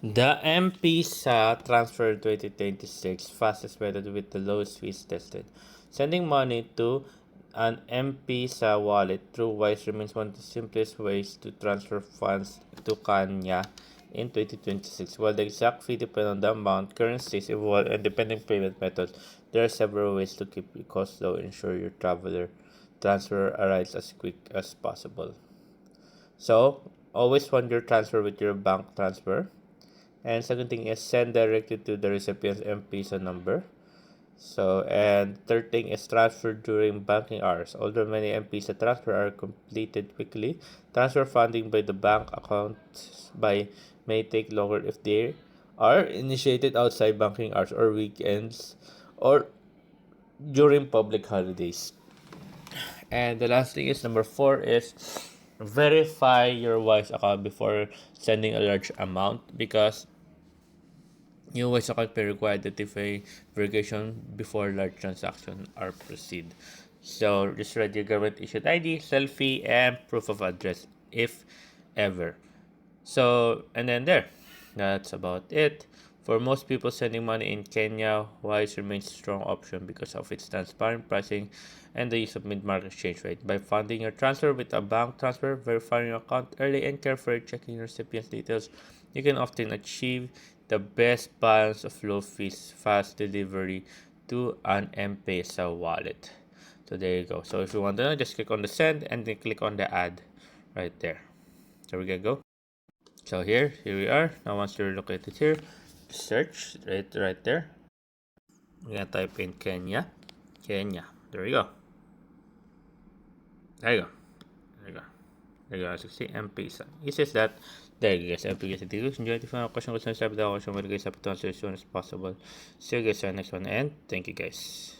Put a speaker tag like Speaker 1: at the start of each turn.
Speaker 1: The M-Pesa transfer 2026 fastest method with the lowest fees tested. Sending money to an M-Pesa wallet through Wise remains one of the simplest ways to transfer funds to Kenya in 2026. While the exact fee depends on the amount, currencies evolve, and depending payment methods, there are several ways to keep the cost low and ensure your traveler transfer arrives as quick as possible. So, always fund your transfer with your bank transfer. And second thing is send directly to the recipient's M-Pesa number. So, and third thing is transfer during banking hours. Although many M-Pesa transfer are completed quickly, transfer funding by the bank account may take longer if they are initiated outside banking hours or weekends or during public holidays. And the last thing is number 4 is verify your Wise account before sending a large amount, because new Wise account may require identity verification before large transactions are proceed. So just write your government issued ID, selfie, and proof of address if ever. So, and then there, that's about it. For most people sending money in Kenya, Wise remains a strong option because of its transparent pricing and the use of mid-market exchange rate. By funding your transfer with a bank transfer, verifying your account early, and carefully checking your recipient's details, you can often achieve the best balance of low fees, fast delivery to an M-Pesa wallet. So there you go. So if you want to know, just click on the send and then click on the add right there. So we can go. So here we are. Now once you're located here, search right there. We're gonna type in Kenya. There we go. There you go. There you go. There you go. As you see, M-Pesa. It says that. There you go, guys. M-Pesa. If you have a question, sabi daw ako siya, guys, happy to answer as soon as possible. See you guys on the next one, and thank you guys.